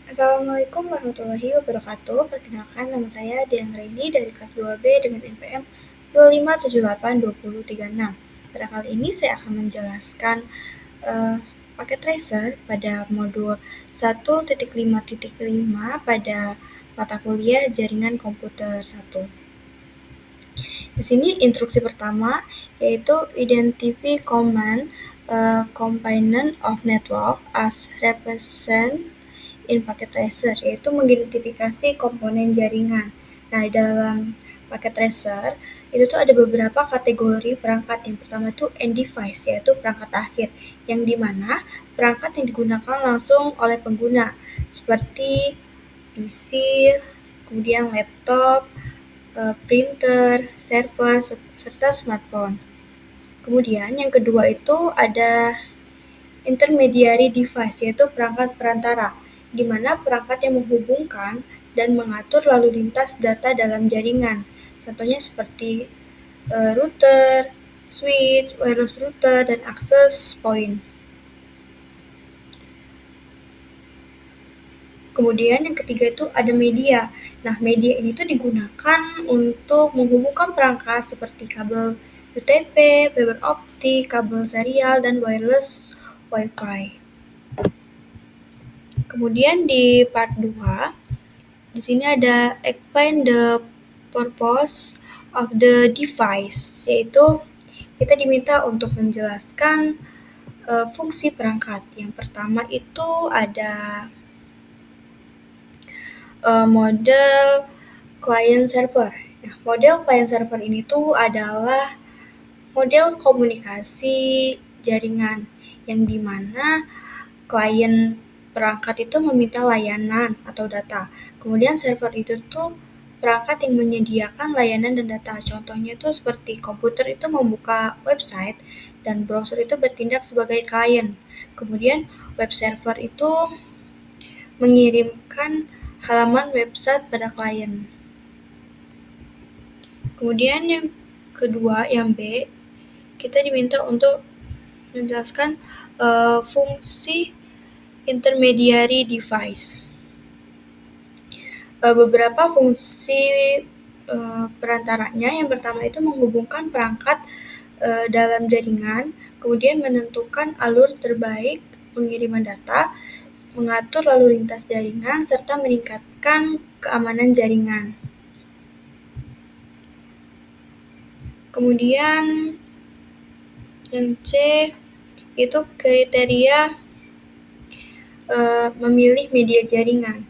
Assalamualaikum warahmatullahi wabarakatuh. Perkenalkan, nama saya Dian Raini dari kelas 2B dengan NPM 25782036. Pada kali ini saya akan menjelaskan paket tracer pada modul 1.5.5 pada mata kuliah Jaringan Komputer 1. Di sini instruksi pertama yaitu identify command component of network as represent in packet tracer, yaitu mengidentifikasi komponen jaringan. Nah, dalam paket tracer itu tuh ada beberapa kategori perangkat. Yang pertama itu end device, yaitu perangkat akhir, yang dimana perangkat yang digunakan langsung oleh pengguna seperti PC, kemudian laptop, printer, server, serta smartphone. Kemudian yang kedua itu ada intermediary device, yaitu perangkat perantara, di mana perangkat yang menghubungkan dan mengatur lalu lintas data dalam jaringan. Contohnya seperti router, switch, wireless router, dan access point. Kemudian yang ketiga itu ada media. Nah, media ini tuh digunakan untuk menghubungkan perangkat seperti kabel UTP, fiber optik, kabel serial, dan wireless Wi-Fi. Kemudian di part 2, di sini ada explain the purpose of the device, yaitu kita diminta untuk menjelaskan fungsi perangkat. Yang pertama itu ada model client server. Nah, model client server ini tuh adalah model komunikasi jaringan yang dimana klien perangkat itu meminta layanan atau data. Kemudian server itu tuh perangkat yang menyediakan layanan dan data. Contohnya tuh seperti komputer itu membuka website dan browser itu bertindak sebagai klien. Kemudian web server itu mengirimkan halaman website pada klien. Kemudian yang kedua, yang B, kita diminta untuk menjelaskan fungsi intermediary device. Beberapa fungsi perantaranya, yang pertama itu menghubungkan perangkat dalam jaringan, kemudian menentukan alur terbaik pengiriman data, mengatur lalu lintas jaringan, serta meningkatkan keamanan jaringan. Kemudian yang C itu kriteria memilih media jaringan.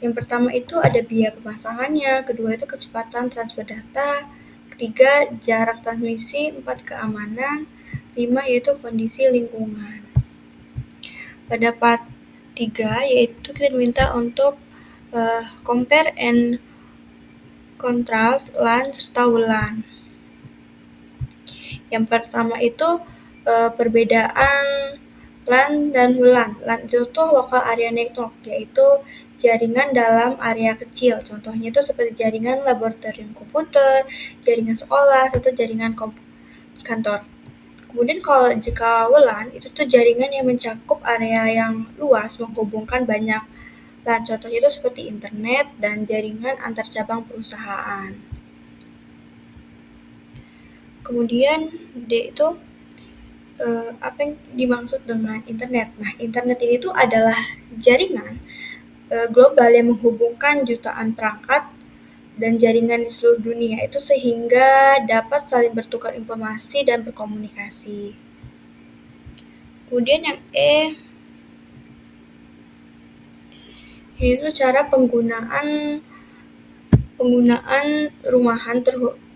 Yang pertama itu ada biaya pemasangannya, kedua itu kecepatan transfer data, ketiga jarak transmisi, 4 keamanan, 5 yaitu kondisi lingkungan. Pada part 3 yaitu kita diminta untuk compare and contrast LAN serta WLAN. Yang pertama itu perbedaan LAN dan WLAN. LAN itu tuh local area network, yaitu jaringan dalam area kecil. Contohnya itu seperti jaringan laboratorium komputer, jaringan sekolah, serta jaringan kantor. Kemudian kalau jika WLAN itu tuh jaringan yang mencakup area yang luas, menghubungkan banyak LAN. Contohnya itu seperti internet dan jaringan antar cabang perusahaan. Kemudian D itu apa yang dimaksud dengan internet? Nah, internet ini tuh adalah jaringan global yang menghubungkan jutaan perangkat dan jaringan di seluruh dunia itu sehingga dapat saling bertukar informasi dan berkomunikasi. Kemudian yang E, ini tuh cara penggunaan rumahan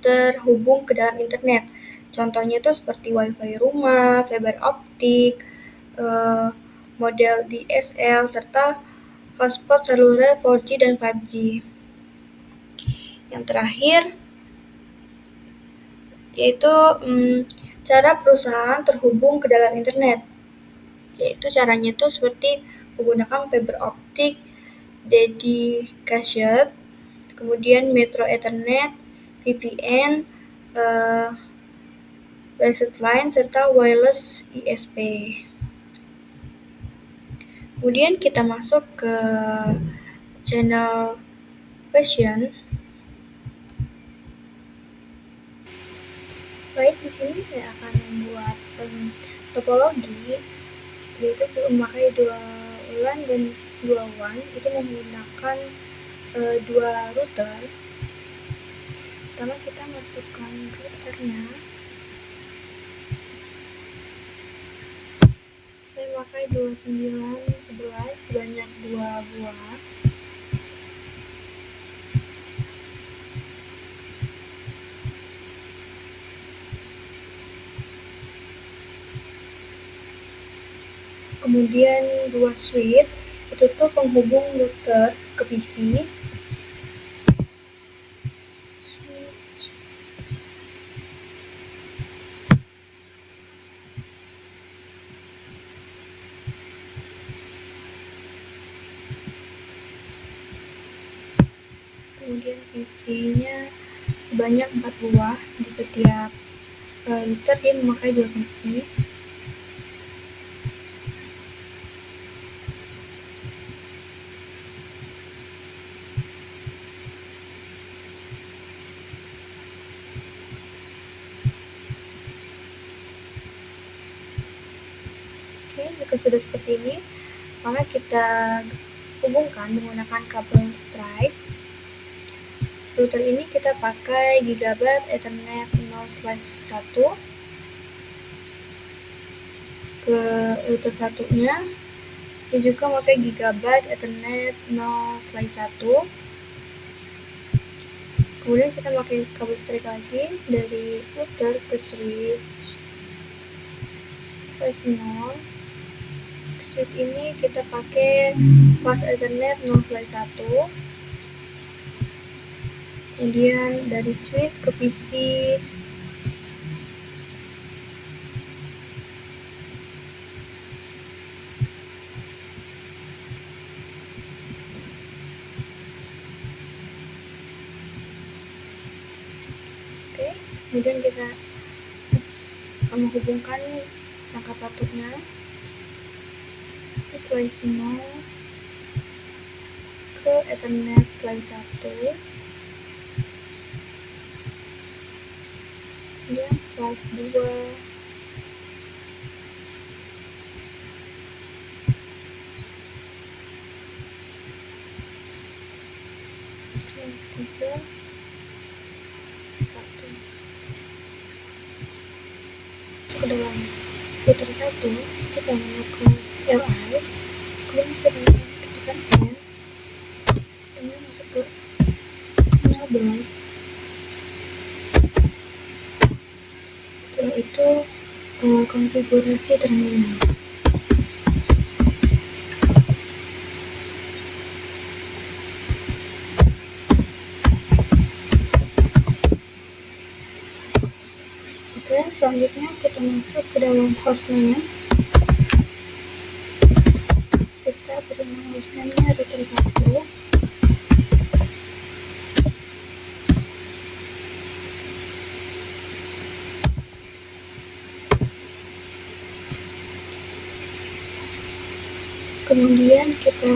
terhubung ke dalam internet. Contohnya itu seperti wifi rumah, fiber optik, model DSL, serta hotspot seluler 4G dan 5G. Yang terakhir yaitu cara perusahaan terhubung ke dalam internet. Yaitu caranya itu seperti menggunakan fiber optik, dedicated, kemudian Metro Ethernet, VPN, Licensed Line, serta Wireless ISP. Kemudian kita masuk ke channel question. Baik, di sini saya akan membuat topologi, yaitu memakai 2 LAN dan 2 WAN, itu menggunakan 2 router. Pertama kita masukkan routernya. Saya pakai 2911 sebanyak 2 buah. Kemudian 2 switch, itu tuh penghubung router ke PC. Kemudian PC-nya sebanyak 4 buah di setiap router, dia memakai 2 PC. Oke, jika sudah seperti ini, maka kita hubungkan menggunakan kabel Strike. Router ini kita pakai Gigabit Ethernet 0/1 ke router satunya. Dia juga pakai Gigabit Ethernet 0/1. Kemudian kita pakai kabel Strike lagi dari router ke switch /0. Switch ini kita pakai fast Ethernet 0/1. Kemudian dari switch ke PC oke, kemudian kita menghubungkan perangkat satunya /0 ke Ethernet /1, kemudian /2 3 1 ke dalam router 1. Kita melakukan CLI, kemudian kita ketikkan N, kemudian masuk ke enable. Setelah itu konfigurasi terminal. Oke, selanjutnya kita masuk ke dalam hostname. Kita beri nama hostname-nya router 1. Kemudian kita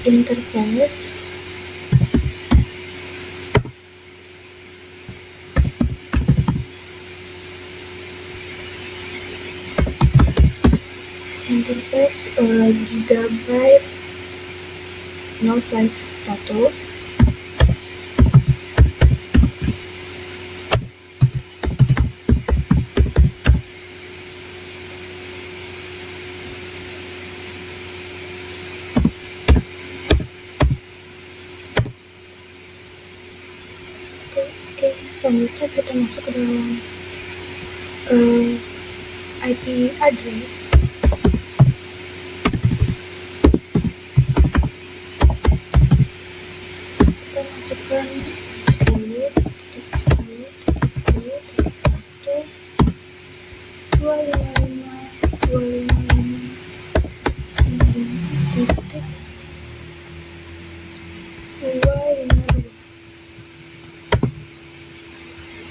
interface. Interface Gigabit 0/1. Oke, selanjutnya kita masuk ke dalam IP address. Kita masukkan 10.10.10.1 255.255.252.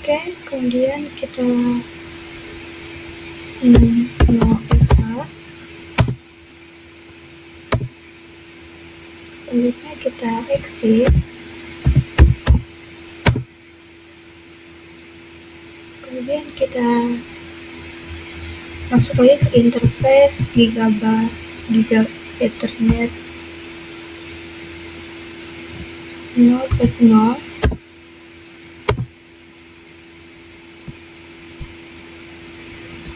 Oke, kemudian kita no SH. Selanjutnya kita exit. Kemudian kita masuk lagi ke interface Giga Ethernet 0/0.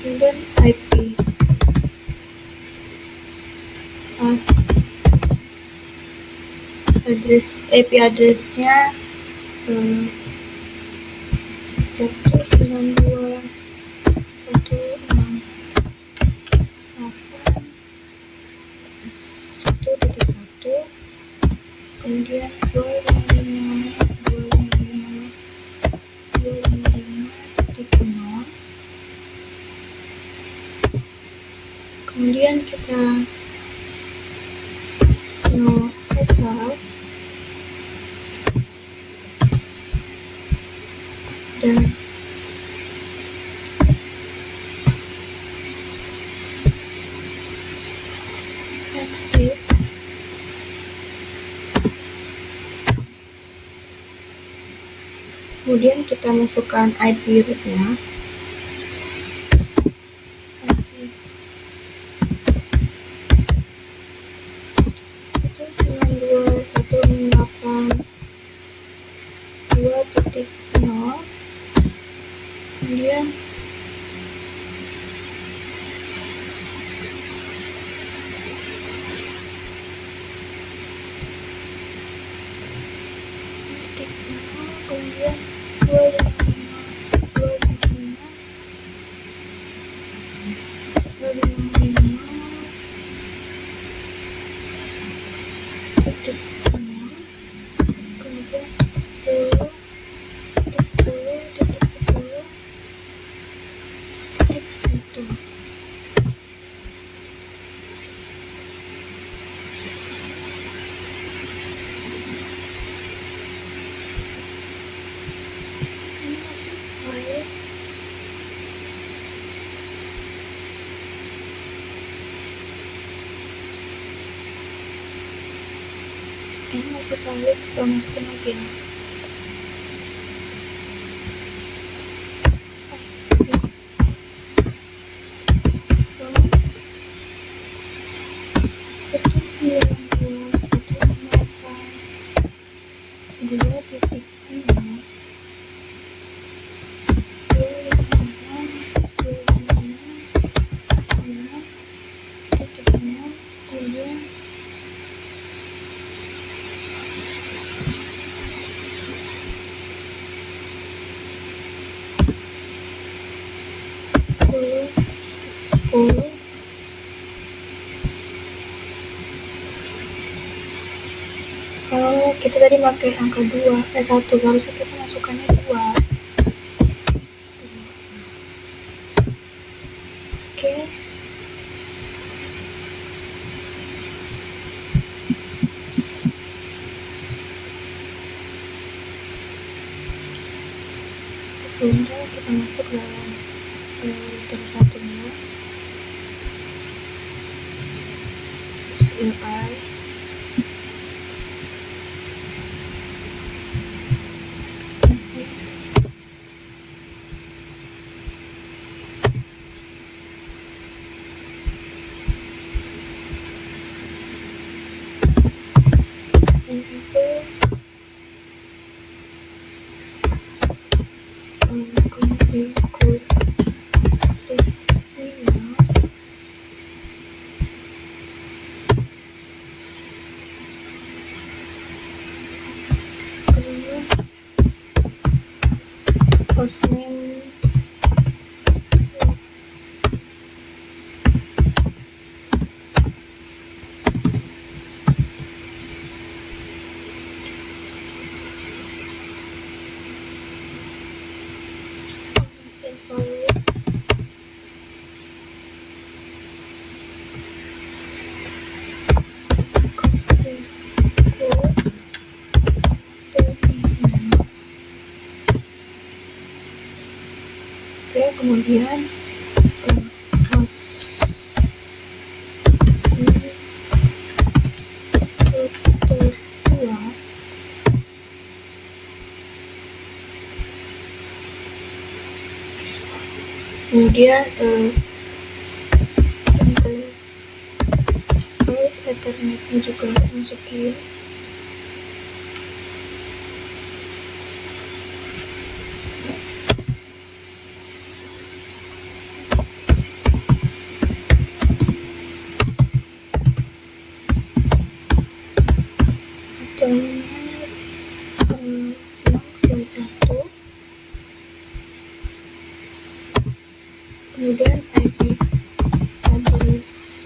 Kemudian IP addressnya 192.168.1.1, kemudian 255.255.0. Kemudian kita no asal dan exit. Kemudian kita masukkan IP rootnya. Itu 92.168.2.0. Kemudian kemudian 255.10.10.10.1. Ini masuk file. Ini masih valid, kita masukin lagi ya. Itu 92.168.2.0. Kalau kita tadi pakai angka 1, harusnya kita masukkannya 2. Oke. Sudah, kita masuk dalam router satunya. UI. Hostname Oke, kemudian host kemudian Ethernetnya juga masukin. Ethernet satu, kemudian IP address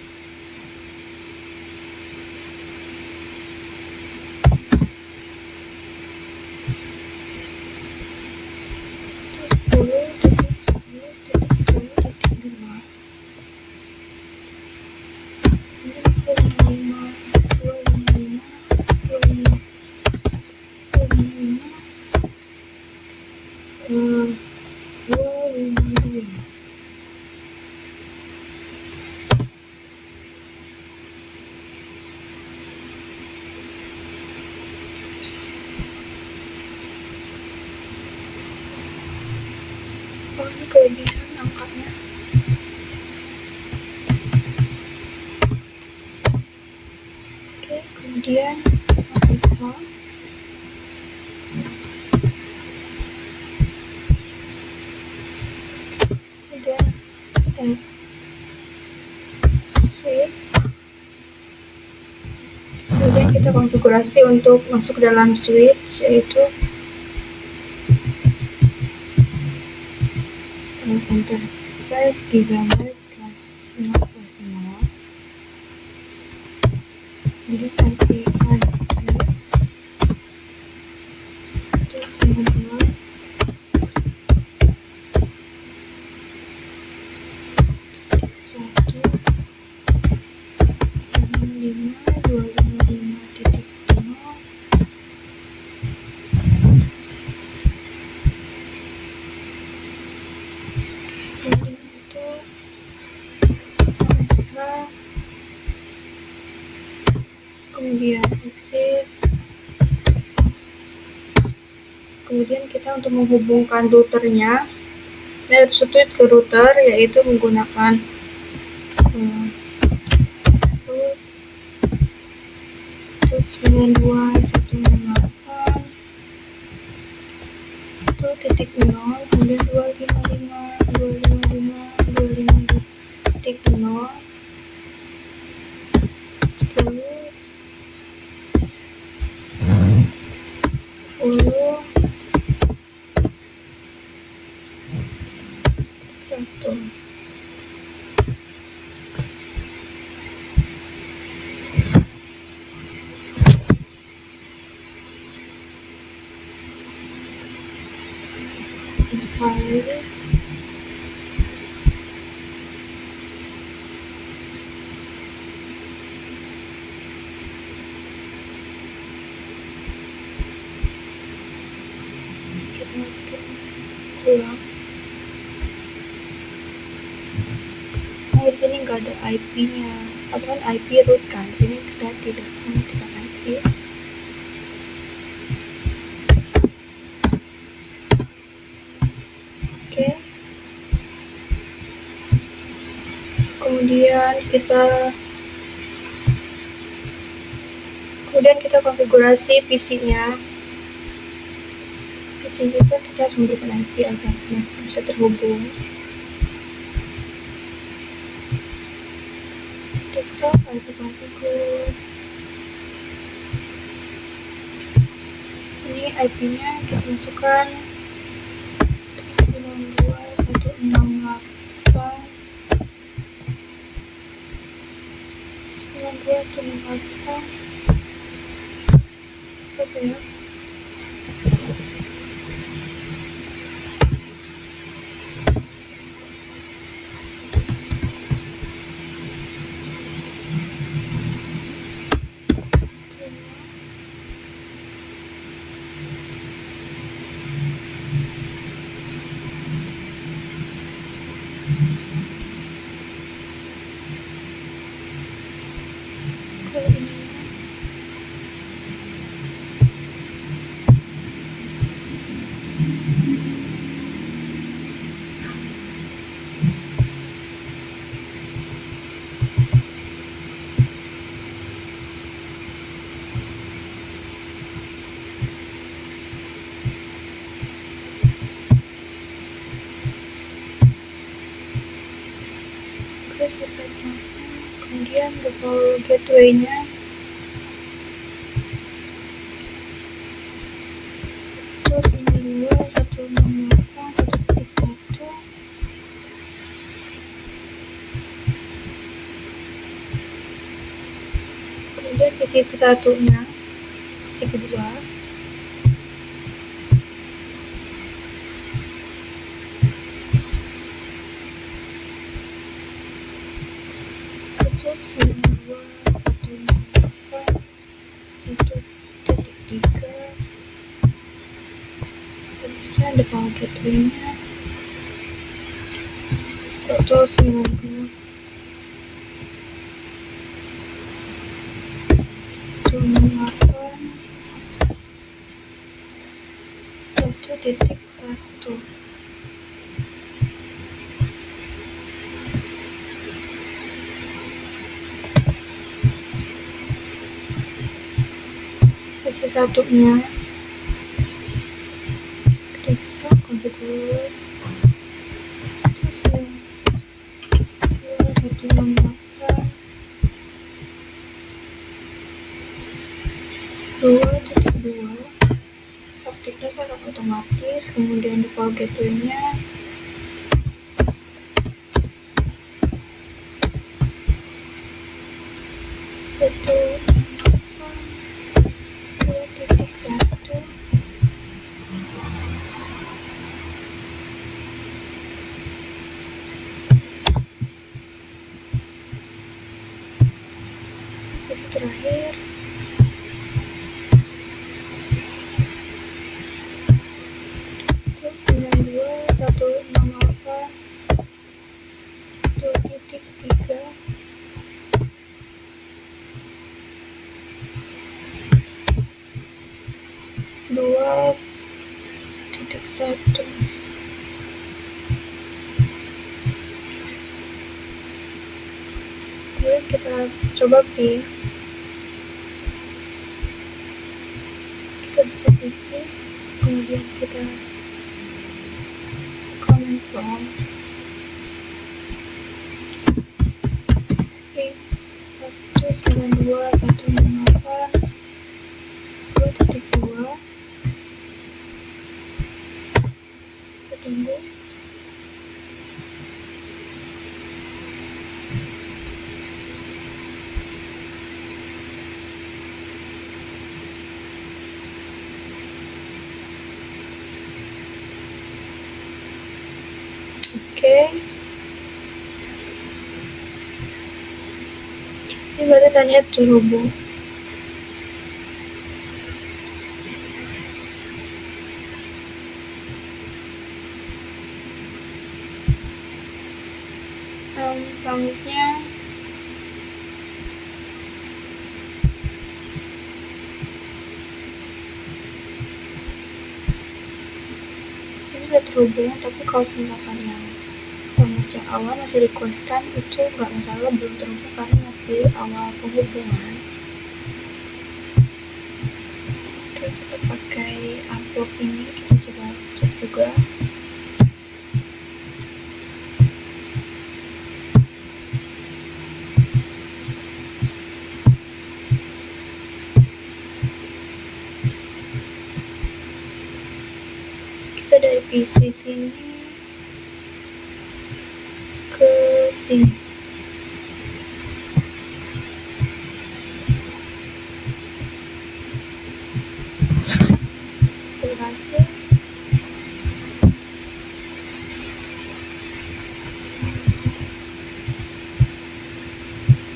ini kelebihan angkanya. Oke, kemudian ASH kemudian switch, kemudian kita konfigurasi untuk masuk dalam switch, yaitu enterprise gigabyte /0/0, kemudian IP address itu 1.255.0. Kemudian itu ASH, kemudian exit, kemudian kita untuk menghubungkan routernya switch ke router, yaitu menggunakan root 92.168.1.0, kemudian 255.255.255.0, 10 1. Sampai kita masukin ulang. Nah, di sini nggak ada IP-nya, atau kan IP root kan, sini saya tidak mengetikkan IP. Oke, kemudian kita konfigurasi PC-nya. PC juga kita harus memberikan IP agar masih bisa terhubung. Desktop IP configure. Ini IP-nya kita masukkan 92.168 apa ya? sirkuit masnya, kemudian default gateway-nya 192.168.1.1. Kemudian isi kesatunya, isi kedua, servisnya default gateway-nya 192.168.1.1. Isi satunya, periksa configure 2.2, subtiknya sangat otomatis, kemudian default gateway-nya 1.2.1. Isi terakhir, itu 92.168.2.3, 2.1. Kemudian kita coba ping, kita buka PC, kemudian kita comment prompt ping 192.168.2.2. Kita tunggu. Oke. Ini berarti tanya terhubung. Selanjutnya ini sudah terhubung, tapi kalau misalkan yang yang awal masih requestan itu nggak masalah, belum terhubung karena masih awal penghubungan. Oke, kita pakai amplop ini, kita coba cek juga. Kita dari PC sini ke sini. Berhasil.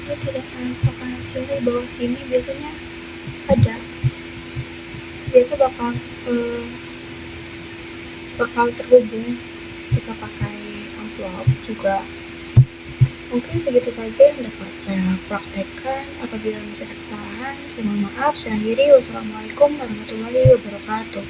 Ini tidak menampakkan hasilnya. Di bawah sini biasanya ada, dia tuh bakal terhubung jika pakai amplop juga. Mungkin segitu saja yang dapat saya praktekkan. Apabila masih ada kesalahan, saya mohon maaf. Saya akhiri. Wassalamualaikum warahmatullahi wabarakatuh.